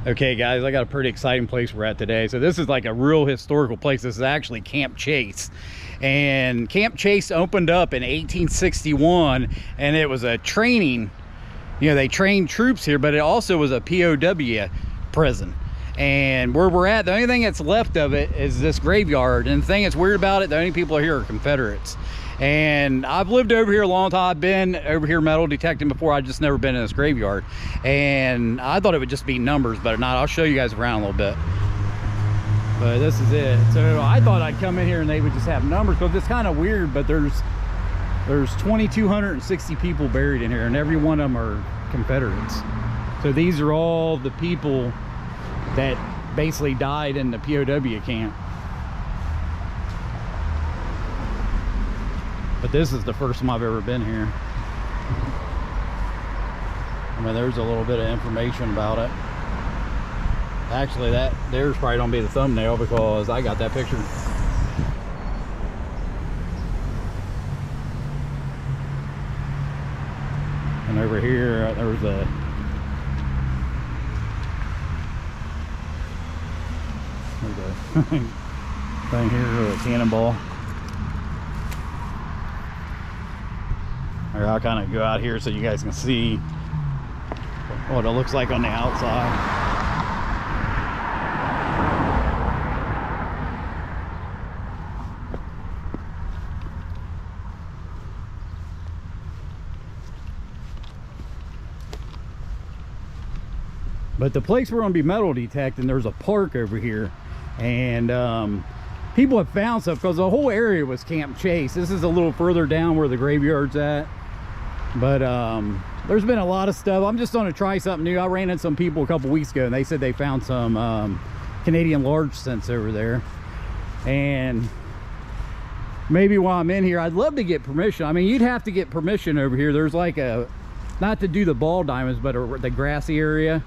Okay guys, I got a pretty exciting place we're at today. So this is like a real historical place. This is actually Camp Chase. And Camp Chase opened up in 1861, and it was a training, you know, they trained troops here, but it also was a POW prison. And where we're at, the only thing that's left of it is this graveyard. And the thing that's weird about it, the only people here are Confederates. And I've lived over here a long time. I've been over here metal detecting before. I just never been in this graveyard, and I thought it would just be numbers, but not. I'll show you guys around a little bit, but this is it. So I thought I'd come in here and they would just have numbers, because it's kind of weird, but there's 2,260 people buried in here, and every one of them are Confederates. So these are all the people that basically died in the POW camp. But this is the first time I've ever been here. I mean, there's a little bit of information about it. Actually, that there's probably gonna be the thumbnail because I got that picture. And over here, there was a thing here with a cannonball. I'll kind of go out here so you guys can see what it looks like on the outside. But the place we're going to be metal detecting, there's a park over here, and people have found stuff because the whole area was Camp Chase. This is a little further down where the graveyard's at. But there's been a lot of stuff. I'm just going to try something new. I ran into some people a couple weeks ago, and they said they found some Canadian large cents over there. And maybe while I'm in here, I'd love to get permission. I mean, you'd have to get permission over here. There's like a, not to do the ball diamonds, but the grassy area.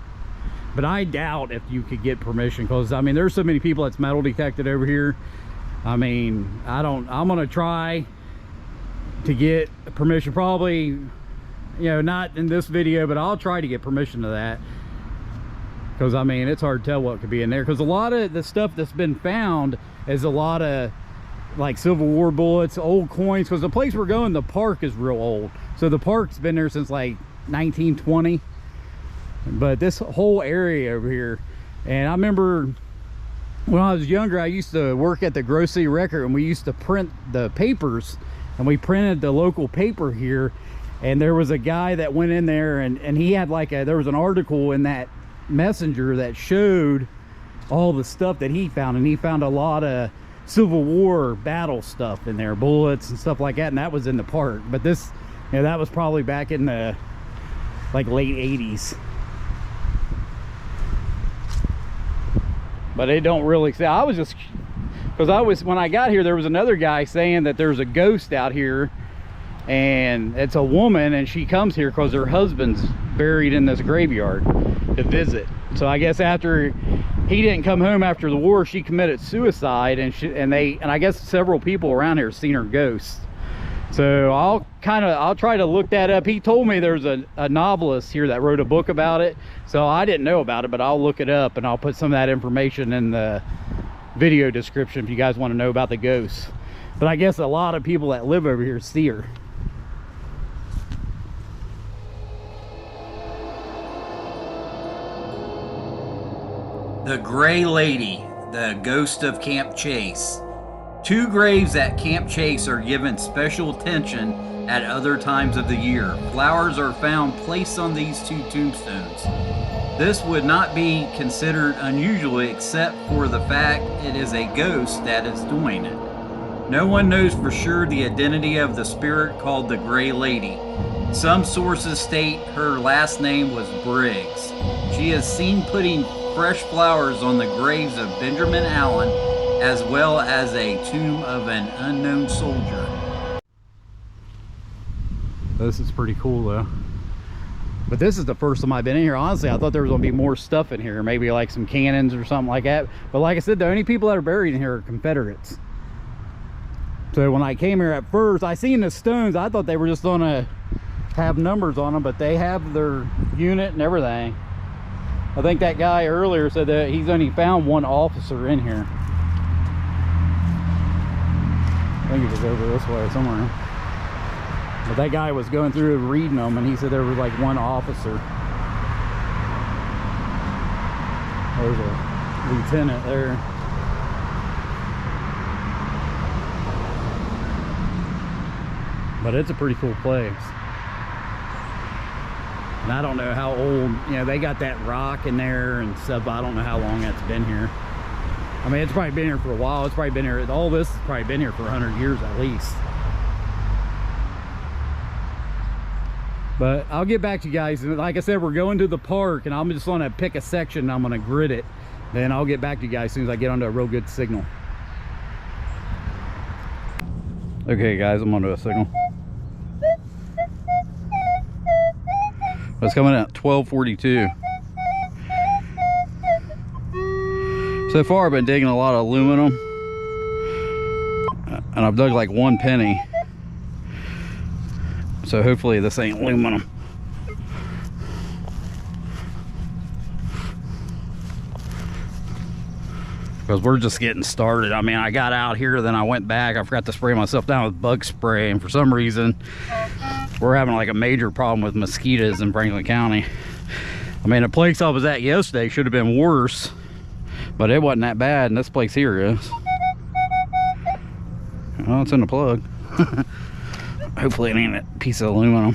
But I doubt if you could get permission, because I mean, there's so many people that's metal detected over here. I mean, I'm going to try to get permission, probably, you know, not in this video, but I'll try to get permission to that, because I mean, it's hard to tell what could be in there, because a lot of the stuff that's been found is a lot of like Civil War bullets, old coins, because the place we're going, the park is real old. So the park's been there since like 1920. But this whole area over here, and I remember when I was younger, I used to work at the Grocery Record, and we used to print the papers, and we printed the local paper here. And there was a guy that went in there, and he had like there was an article in that Messenger that showed all the stuff that he found, and he found a lot of Civil War battle stuff in there, bullets and stuff like that, and that was in the park. But this, you know, that was probably back in the like late 80s. But it don't really say. I was just, because when I got here, there was another guy saying that there's a ghost out here, and it's a woman, and she comes here because her husband's buried in this graveyard to visit. So I guess after he didn't come home after the war, she committed suicide, and I guess several people around here have seen her ghost. So I'll try to look that up. He told me there's a novelist here that wrote a book about it, so I didn't know about it, but I'll look it up, and I'll put some of that information in the video description if you guys want to know about the ghosts. But I guess a lot of people that live over here see her. The Gray Lady, the ghost of Camp Chase. 2 graves at Camp Chase are given special attention at other times of the year. Flowers are found placed on these 2 tombstones. This would not be considered unusual except for the fact it is a ghost that is doing it. No one knows for sure the identity of the spirit called the Gray Lady. Some sources state her last name was Briggs. She is seen putting fresh flowers on the graves of Benjamin Allen, as well as a tomb of an unknown soldier. This is pretty cool though. But this is the first time I've been in here. Honestly, I thought there was gonna be more stuff in here, maybe like some cannons or something like that. But like I said, the only people that are buried in here are Confederates. So when I came here at first, I seen the stones. I thought they were just gonna have numbers on them, but they have their unit and everything. I think that guy earlier said that he's only found one officer in here. I think it was over this way somewhere. But that guy was going through reading them, and he said there was like one officer. There's a lieutenant there. But it's a pretty cool place. And I don't know how old, you know, they got that rock in there and stuff. I don't know how long that's been here. I mean, it's probably been here for a while. It's probably been here, all this has probably been here for 100 years at least. But I'll get back to you guys. Like I said, we're going to the park, and I'm just going to pick a section and I'm going to grid it. Then I'll get back to you guys as soon as I get onto a real good signal. Okay guys, I'm onto a signal. It's coming at 12:42. So far I've been digging a lot of aluminum, and I've dug like 1 penny. So hopefully this ain't aluminum. Because we're just getting started. I mean, I got out here, then I went back. I forgot to spray myself down with bug spray, and for some reason we're having like a major problem with mosquitoes in Franklin County. I mean, the place I was at yesterday should have been worse, but it wasn't that bad, and this place here is. Well, it's in the plug. Hopefully it ain't a piece of aluminum.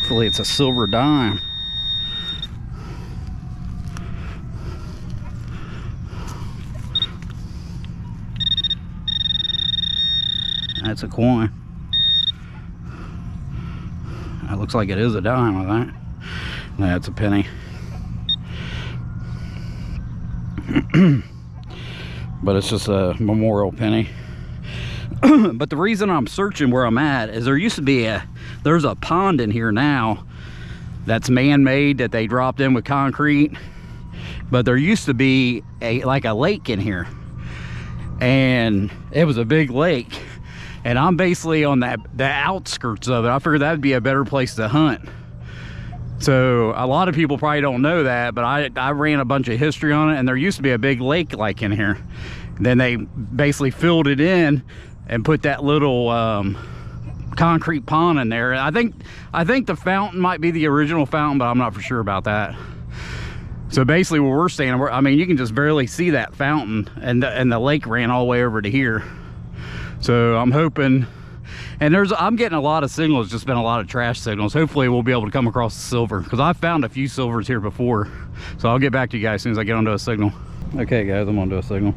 Hopefully it's a silver dime. That's a coin. That looks like it is a dime, I think. That's a penny. But it's just a memorial penny. But the reason I'm searching where I'm at is there used to be there's a pond in here now that's man-made that they dropped in with concrete. But there used to be like a lake in here, and it was a big lake, and I'm basically on the outskirts of it. I figured that'd be a better place to hunt. So a lot of people probably don't know that, but I ran a bunch of history on it, and there used to be a big lake like in here. Then they basically filled it in and put that little concrete pond in there. I think the fountain might be the original fountain, but I'm not for sure about that. So basically where we're standing, I mean, you can just barely see that fountain, and the lake ran all the way over to here. So I'm hoping, and I'm getting a lot of signals, just been a lot of trash signals. Hopefully we'll be able to come across the silver, because I've found a few silvers here before. So I'll get back to you guys as soon as I get onto a signal. Okay guys, I'm onto a signal.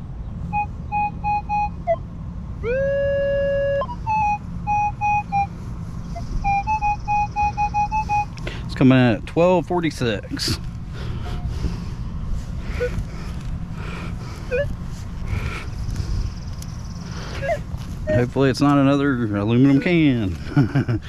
It's coming in at 12:46. Hopefully it's not another aluminum can.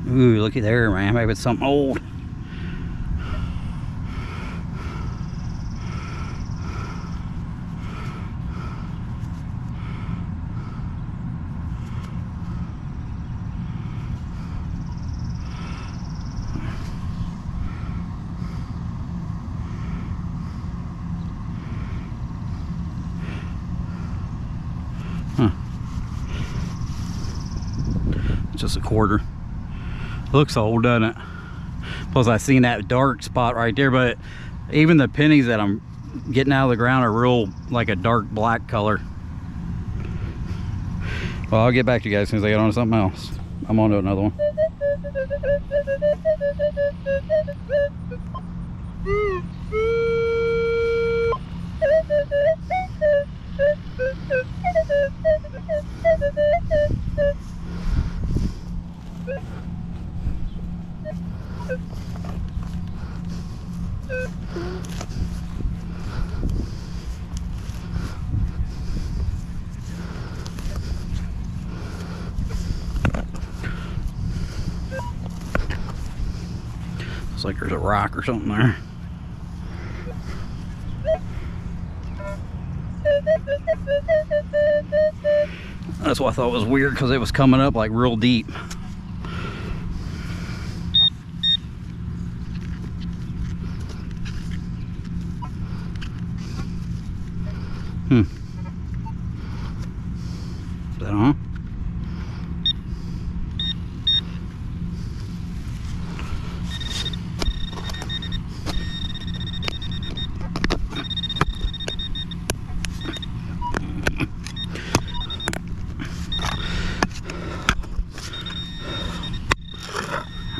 Ooh, looky there, man. Maybe it's something old. Huh. Just a quarter. Looks old, doesn't it? Plus I seen that dark spot right there, but even the pennies that I'm getting out of the ground are real, like a dark black color. Well, I'll get back to you guys as soon as I get on to something else. I'm on to another one. Looks like there's a rock or something there. That's what I thought was weird, because it was coming up like real deep. Is that on?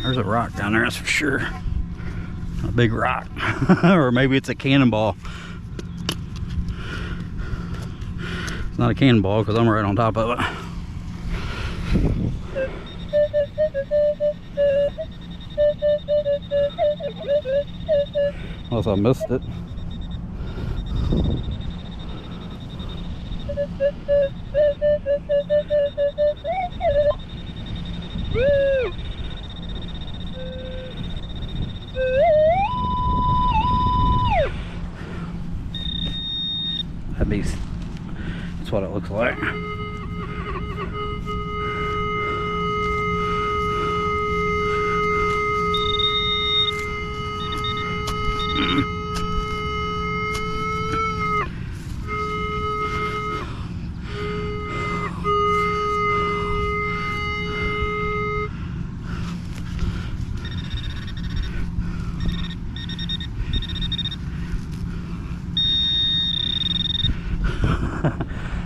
There's a rock down there, that's for sure. A big rock. Or maybe it's a cannonball. It's not a cannonball because I'm right on top of it. Unless I missed it. That's what it looks like.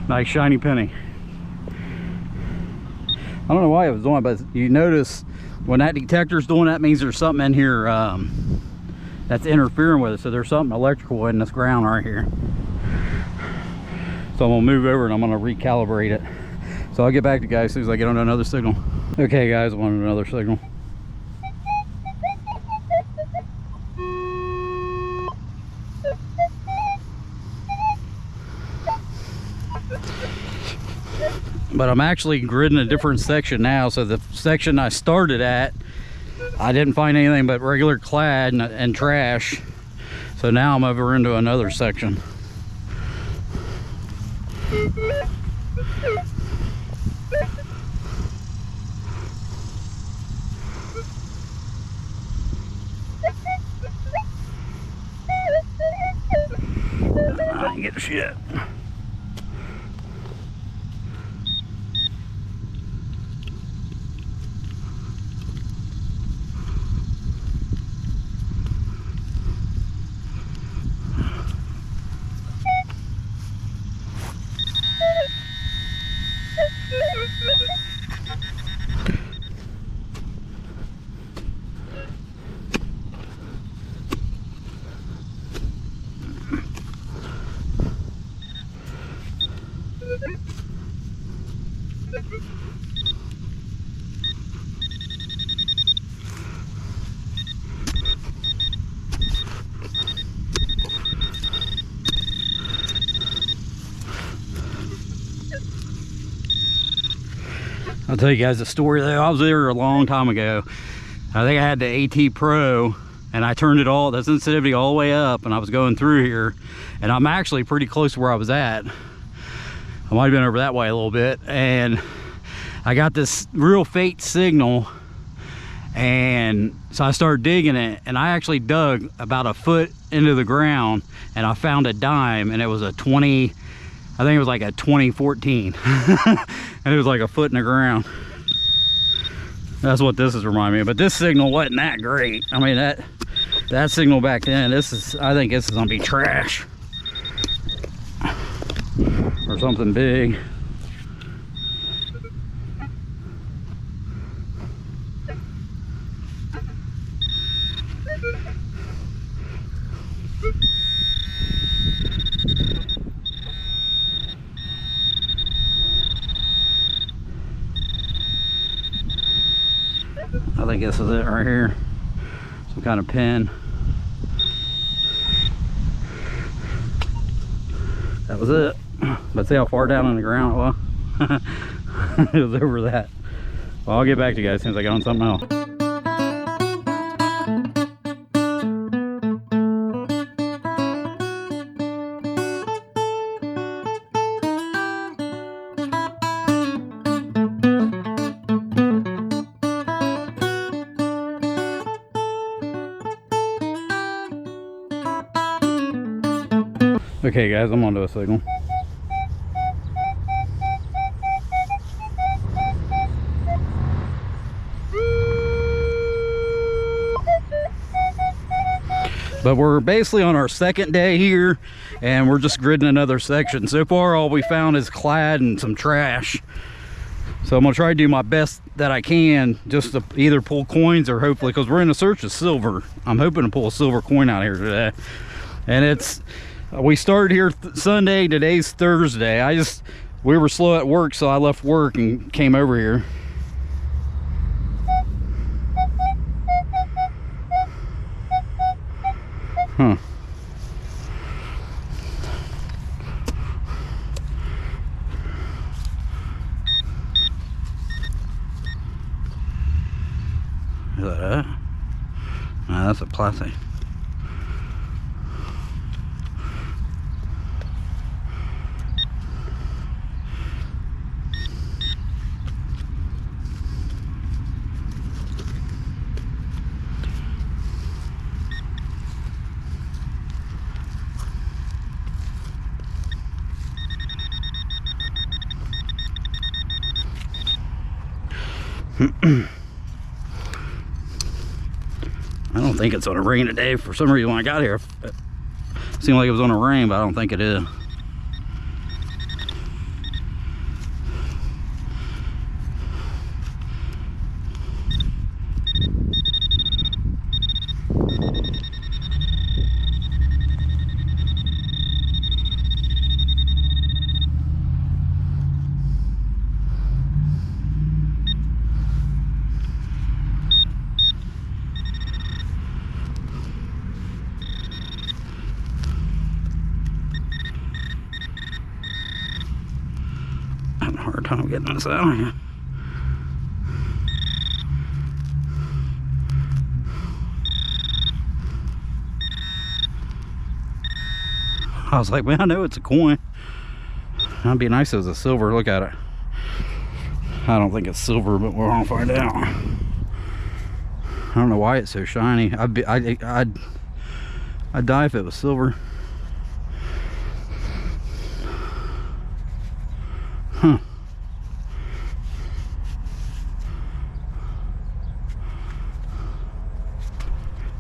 Nice shiny penny. I don't know why it was doing it, but you notice when that detector's doing that, means there's something in here that's interfering with it. So there's something electrical in this ground right here. So I'm gonna move over and I'm gonna recalibrate it. So I'll get back to you guys as soon as I get on another signal. Okay guys, I'm on another signal. But I'm actually gridding a different section now. So the section I started at, I didn't find anything but regular clad and trash. So now I'm over into another section. I didn't get shit. I'll tell you guys a story though. I was there a long time ago. I think I had the AT Pro and I turned it all, the sensitivity all the way up, and I was going through here, and I'm actually pretty close to where I was at. I might have been over that way a little bit, and I got this real faint signal, and so I started digging it, and I actually dug about a foot into the ground and I found a dime, and it was a 20, I think it was like a 2014 and it was like a foot in the ground. That's what this is reminding me of. But this signal wasn't that great. I mean, that signal back then, this is, I think this is gonna be trash or something big. I think this is it right here. Some kind of pin. That was it. But see how far down in the ground it was? It was over that. Well, I'll get back to you guys as soon as I get on something else. Okay guys, I'm onto a signal. But we're basically on our second day here, and we're just gridding another section. So far, all we found is clad and some trash. So I'm gonna try to do my best that I can just to either pull coins or hopefully, because we're in a search of silver. I'm hoping to pull a silver coin out here today. And we started here Sunday, today's Thursday. We were slow at work, so I left work and came over here. Huh. Is that it? No, that's a plastic. I don't think it's gonna rain today. For some reason, when I got here, it seemed like it was gonna rain, but I don't think it is. Having a hard time getting this out of here. I was like, man, I know it's a coin. That'd be nice if it was a silver. Look at it. I don't think it's silver, but we're gonna find out. I don't know why it's so shiny. I'd die if it was silver. Huh.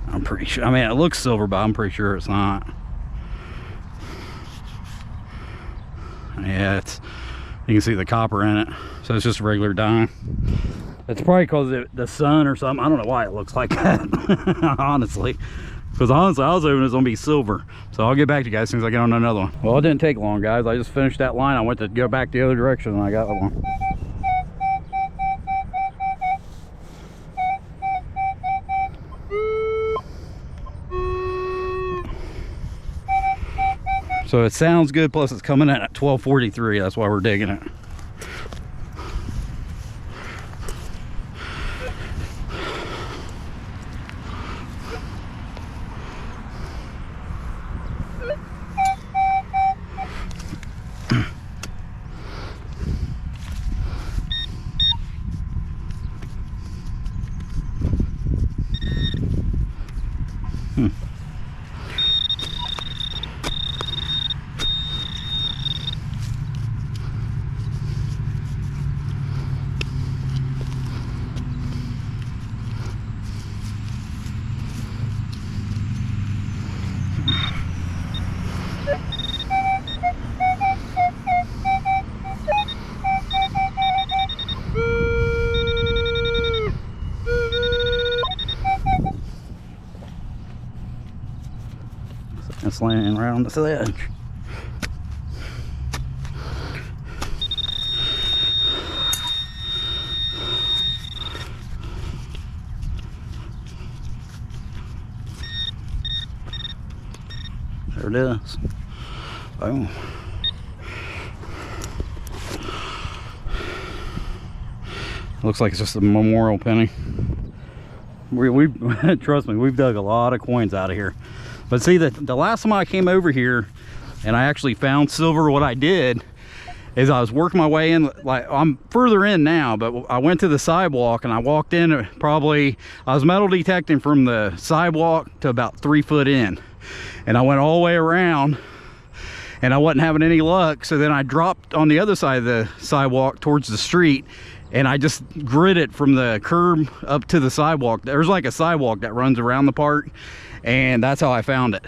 I'm pretty sure. I mean, it looks silver, but I'm pretty sure it's not. Yeah, you can see the copper in it, so it's just a regular dime. It's probably because of the sun or something. I don't know why it looks like that. Honestly, because I was hoping it's gonna be silver. So I'll get back to you guys as soon as I get on another one. Well, it didn't take long, guys. I just finished that line. I went to go back the other direction and I got one. So it sounds good, plus it's coming in at 1243. That's why we're digging it. It's laying right on this edge. There it is. Boom. Looks like it's just a memorial penny. We trust me, we've dug a lot of coins out of here. But see, the last time I came over here and I actually found silver, what I did is I was working my way in, like I'm further in now, but I went to the sidewalk and I walked in I was metal detecting from the sidewalk to about 3 foot in. And I went all the way around and I wasn't having any luck. So then I dropped on the other side of the sidewalk towards the street, and I just gridded from the curb up to the sidewalk. There's like a sidewalk that runs around the park, and that's how I found it.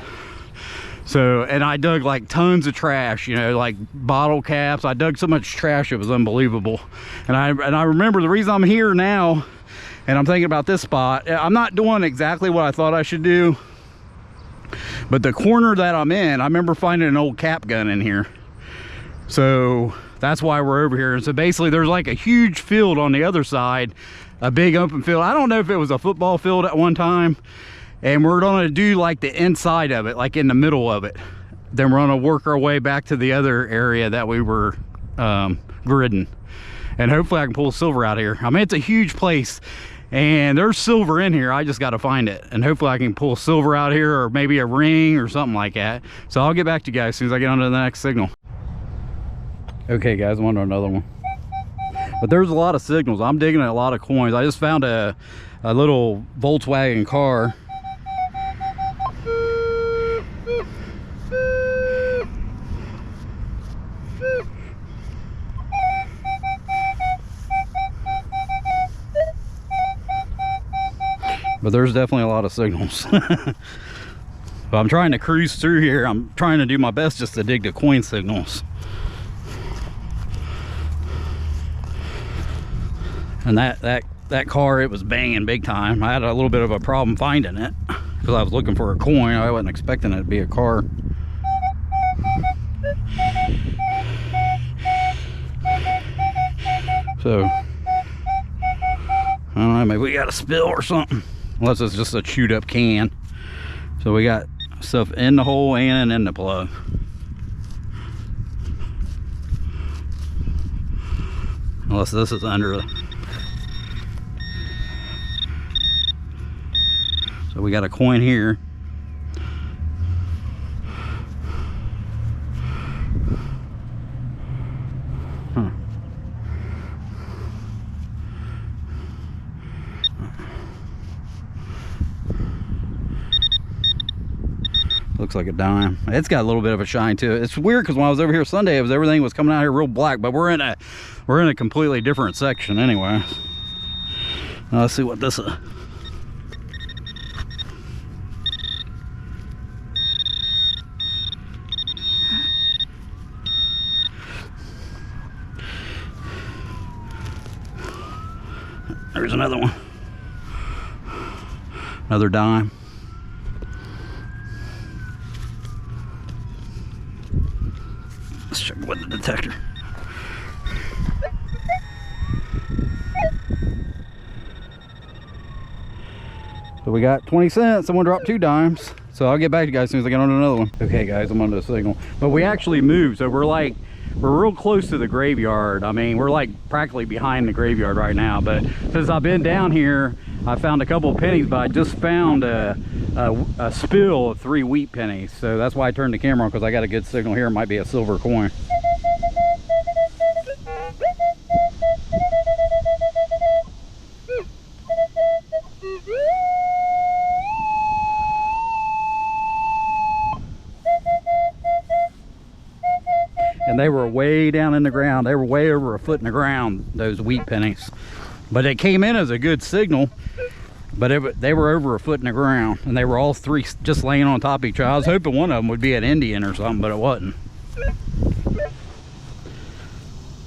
So, and I dug like tons of trash, you know, like bottle caps. I dug so much trash, it was unbelievable. And I remember the reason I'm here now, and I'm thinking about this spot. I'm not doing exactly what I thought I should do, but the corner that I'm in, I remember finding an old cap gun in here. So that's why we're over here. And so basically there's like a huge field on the other side, a big open field. I don't know if it was a football field at one time. And we're gonna do like the inside of it, like in the middle of it. Then we're gonna work our way back to the other area that we were gridding. And hopefully I can pull silver out here. I mean, it's a huge place and there's silver in here. I just gotta find it. And hopefully I can pull silver out here, or maybe a ring or something like that. So I'll get back to you guys as soon as I get onto the next signal. Okay guys, I'm on to another one. But there's a lot of signals. I'm digging a lot of coins. I just found a little Volkswagen car. But there's definitely a lot of signals. But I'm trying to cruise through here. I'm trying to do my best just to dig the coin signals. And that car, it was banging big time. I had a little bit of a problem finding it because I was looking for a coin. I wasn't expecting it to be a car. So I don't know, maybe we got a spill or something. Unless it's just a chewed up can. So we got stuff in the hole and in the plug. Unless this is under the... So we got a coin here. Looks like a dime. It's got a little bit of a shine to it. It's weird because when I was over here Sunday, everything was coming out here real black, but we're in a completely different section anyway. Now let's see what this is. There's another one. Another dime. Let's check with the detector. So we got 20 cents. Someone dropped 2 dimes. So I'll get back to you guys as soon as I get on another one. Okay guys, I'm on the signal. But we actually moved. So we're real close to the graveyard. I mean, we're like practically behind the graveyard right now. But since I've been down here, I found a couple of pennies, but I just found a spill of 3 wheat pennies. So that's why I turned the camera on, because I got a good signal here. It might be a silver coin. And they were way down in the ground. They were way over a foot in the ground, those wheat pennies. But it came in as a good signal, but they were over a foot in the ground, and they were all 3 just laying on top of each other. I was hoping one of them would be an Indian or something, but it wasn't.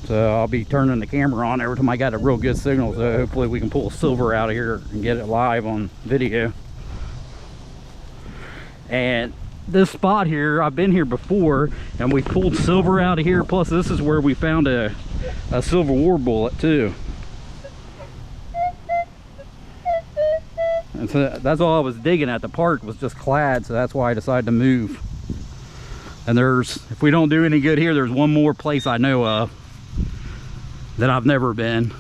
So I'll be turning the camera on every time I got a real good signal, so hopefully we can pull silver out of here and get it live on video. And this spot here, I've been here before, and we pulled silver out of here. Plus this is where we found a Civil War bullet too. And so that's all I was digging at. The park was just clad, so that's why I decided to move. And if we don't do any good here, there's one more place I know of that I've never been.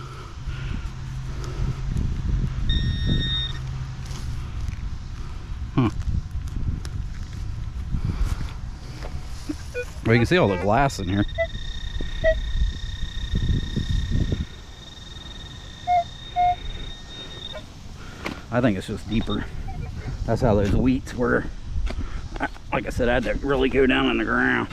Huh. Well, you can see all the glass in here. I think it's just deeper. That's how those wheats were. Like I said, I had to really go down in the ground.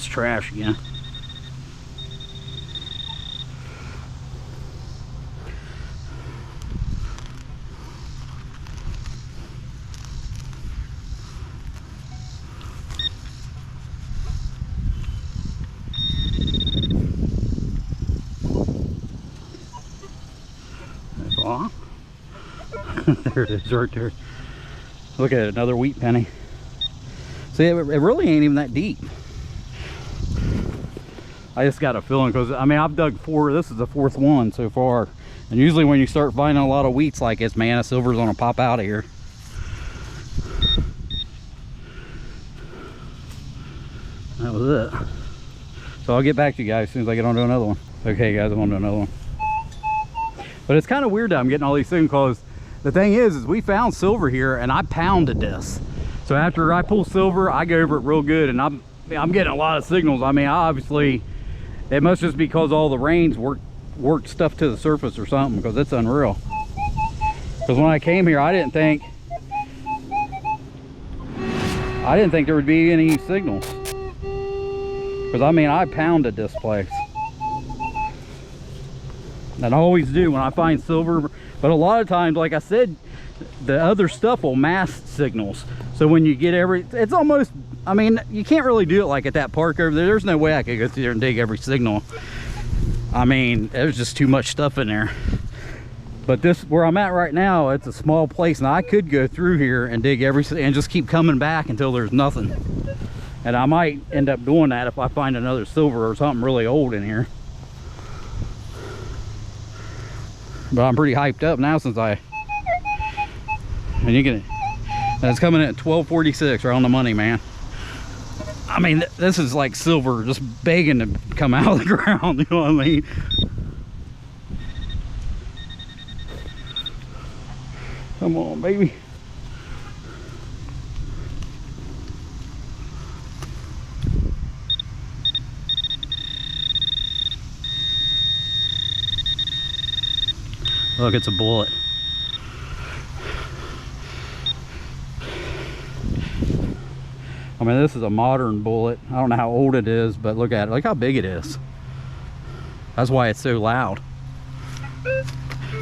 this trash again. There it is right there. Look at it, another wheat penny. See, it really ain't even that deep. I just got a feeling, because I mean, I've dug 4, this is the 4th one so far, and usually when you start finding a lot of wheats like this, man, a silver's gonna pop out of here. That was it. So I'll get back to you guys as soon as I get on to another one. Okay guys, I'm on to another one. But it's kind of weird that I'm getting all these things, because the thing is we found silver here and I pounded this. So after I pull silver, I go over it real good, and I'm getting a lot of signals. I mean, obviously it must just be because all the rains worked stuff to the surface or something, because it's unreal. Because when I came here, I didn't think there would be any signals. Because I mean, I pounded this place. And I always do when I find silver, but a lot of times, like I said, the other stuff will mask signals. So when you get it's almost, I mean, you can't really do it like at that park over there. There's no way I could go through there and dig every signal. I mean, there's just too much stuff in there. But this, where I'm at right now, it's a small place, and I could go through here and dig and just keep coming back until there's nothing. And I might end up doing that if I find another silver or something really old in here. But I'm pretty hyped up now since and it's coming in at 12:46, right on the money, man. I mean, this is like silver just begging to come out of the ground, you know what I mean? Come on, baby. Look, it's a bullet. I mean, this is a modern bullet. I don't know how old it is, but look at it. Look how big it is. That's why it's so loud.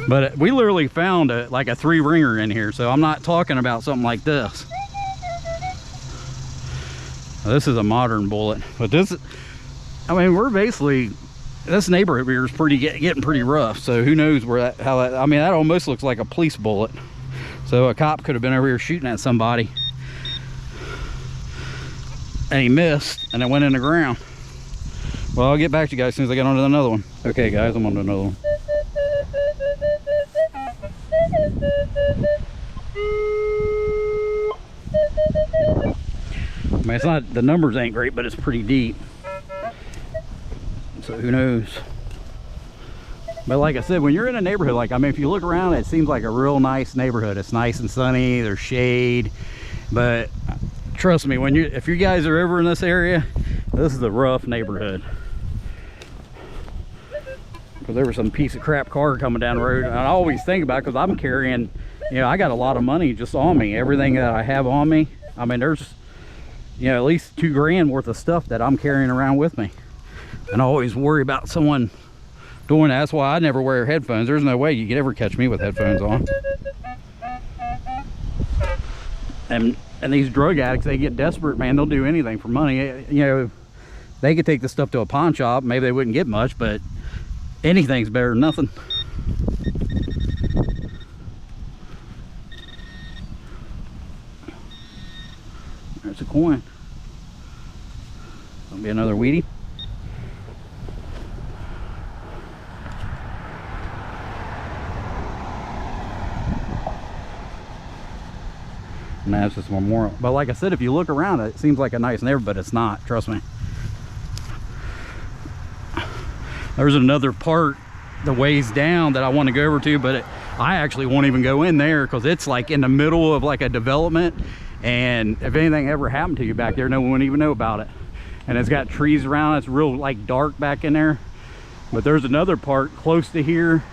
But we literally found like a 3-ringer in here, so I'm not talking about something like this. This is a modern bullet, but this, I mean, we're basically, this neighborhood here is getting pretty rough. So who knows I mean, that almost looks like a police bullet. So a cop could have been over here shooting at somebody, and he missed, and it went in the ground. Well, I'll get back to you guys as soon as I get onto another one. Okay guys, I'm on to another one. I mean, it's not, the numbers ain't great, but it's pretty deep. So who knows? But like I said, when you're in a neighborhood, like, I mean, if you look around, it seems like a real nice neighborhood. It's nice and sunny, there's shade. But trust me, if you guys are ever in this area, this is a rough neighborhood. Because there was some piece of crap car coming down the road, and I always think about it, because I'm carrying, you know, I got a lot of money just on me. Everything that I have on me, I mean, there's, you know, at least $2 grand worth of stuff that I'm carrying around with me. And I always worry about someone doing that. That's why I never wear headphones. There's no way you could ever catch me with headphones on. And these drug addicts, they get desperate, man. They'll do anything for money. You know, they could take the stuff to a pawn shop. Maybe they wouldn't get much, but anything's better than nothing. There's a coin. Gonna be another Wheatie. And that's just memorial. But like I said, if you look around, it seems like a nice neighborhood, but it's not, trust me. There's another part the ways down that I want to go over to, but I actually won't even go in there, because it's like in the middle of like a development, and if anything ever happened to you back there, no one would even know about it. And it's got trees around, it's real like dark back in there. But there's another part close to here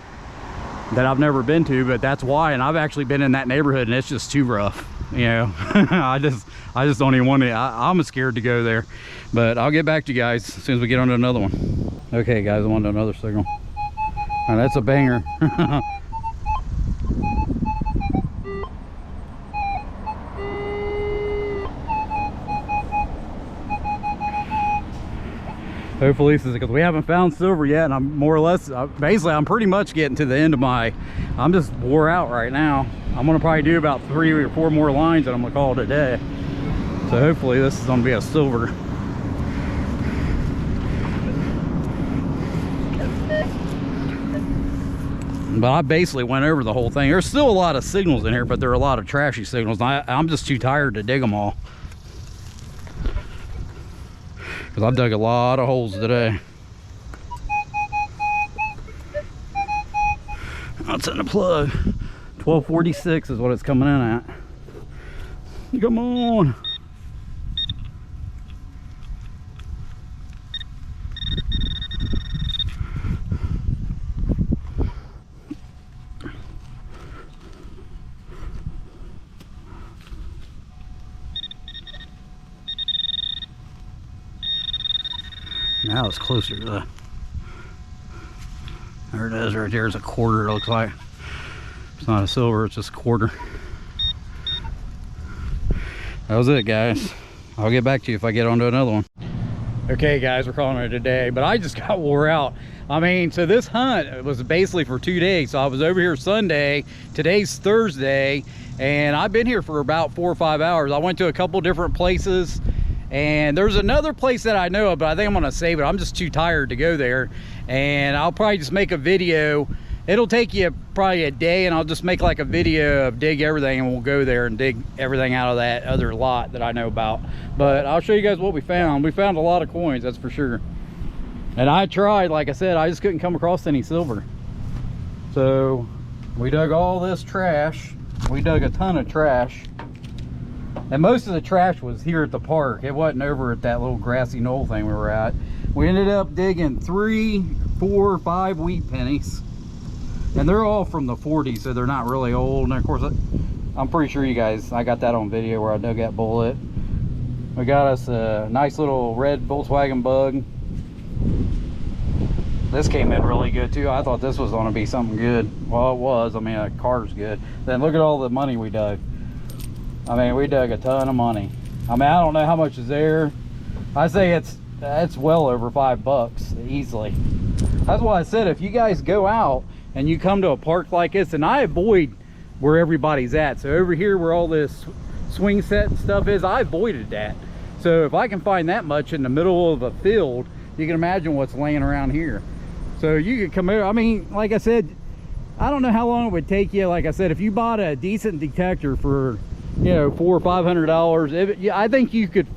that I've never been to, but that's why. And I've actually been in that neighborhood, and it's just too rough. you know. I just don't even want to. I'm scared to go there, but I'll get back to you guys as soon as we get onto another one. Okay guys, I'm onto another signal. Now that's a banger. Hopefully this is, because we haven't found silver yet, and I'm more or less, basically I'm pretty much getting to the end of I'm just wore out right now. I'm gonna probably do about 3 or 4 more lines and I'm gonna call it a day. So hopefully this is gonna be a silver. But I basically went over the whole thing. There's still a lot of signals in here, but there are a lot of trashy signals. I'm just too tired to dig them all. Because I've dug a lot of holes today. That's in the plug. 1246 is what it's coming in at. Come on. Now it's closer to the, there it is right there. It's a quarter, it looks like. It's not a silver, it's just a quarter. That was it, guys. I'll get back to you if I get onto another one. Okay guys, we're calling it a day, but I just got wore out. I mean, so this hunt was basically for 2 days. So I was over here Sunday, today's Thursday, and I've been here for about 4 or 5 hours. I went to a couple different places, and there's another place that I know of, but I think I'm gonna save it. I'm just too tired to go there, and I'll probably just make a video. It'll take you probably a day, and I'll just make like a video of dig everything, and we'll go there and dig everything out of that other lot that I know about. But I'll show you guys what we found. We found a lot of coins, that's for sure. And I tried, like I said, I just couldn't come across any silver. So we dug all this trash. We dug a ton of trash. And most of the trash was here at the park. It wasn't over at that little grassy knoll thing we were at. We ended up digging 3, 4, 5 wheat pennies. And they're all from the 40s, so they're not really old. And of course, I'm pretty sure you guys, I got that on video where I dug that bullet. We got us a nice little red Volkswagen Bug. This came in really good too. I thought this was gonna be something good. Well, it was. I mean, a car's good. Then look at all the money we dug. I mean, we dug a ton of money. I mean, I don't know how much is there. I say it's well over $5 easily. That's why I said, if you guys go out and you come to a park like this, and I avoid where everybody's at. So over here where all this swing set and stuff is, I avoided that. So if I can find that much in the middle of a field, you can imagine what's laying around here. So you could come over. I mean, like I said, I don't know how long it would take you. Like I said, if you bought a decent detector for, you know, $400 or $500, I think you could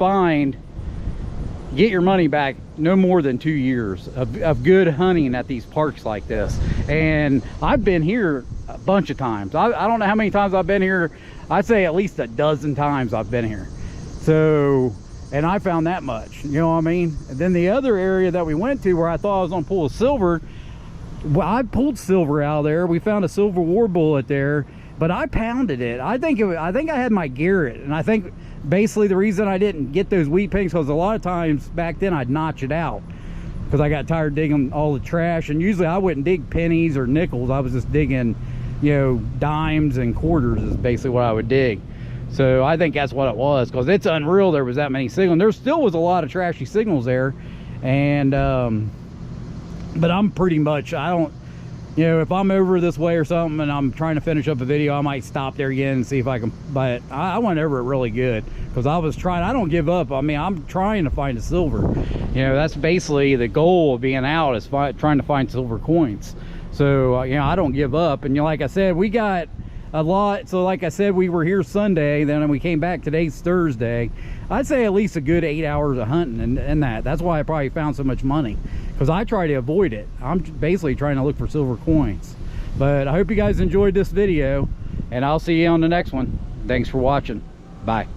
get your money back no more than 2 years of good hunting at these parks like this. And I've been here a bunch of times. I don't know how many times I've been here. I'd say at least a dozen times I've been here. So, and I found that much, you know what I mean? And then the other area that we went to where I thought I was gonna pull a silver, well, I pulled silver out of there. We found a silver war bullet there, but I pounded it. I think I had my Garrett, and I think basically the reason I didn't get those wheat pinks, because a lot of times back then I'd notch it out because I got tired digging all the trash. And usually I wouldn't dig pennies or nickels. I was just digging, you know, dimes and quarters is basically what I would dig. So I think that's what it was, because it's unreal there was that many signals. There still was a lot of trashy signals there. And but I'm pretty much, I don't, you know, if I'm over this way or something and I'm trying to finish up a video, I might stop there again and see if I can. But I went over it really good, because I was trying. I don't give up. I mean, I'm trying to find a silver. You know, that's basically the goal of being out, is trying to find silver coins. So you know, I don't give up. And you know, like I said, we got a lot. So like I said, we were here Sunday, then we came back. Today's Thursday. I'd say at least a good 8 hours of hunting, and that's why I probably found so much money, because I try to avoid it. I'm basically trying to look for silver coins. But I hope you guys enjoyed this video, and I'll see you on the next one. Thanks for watching. Bye.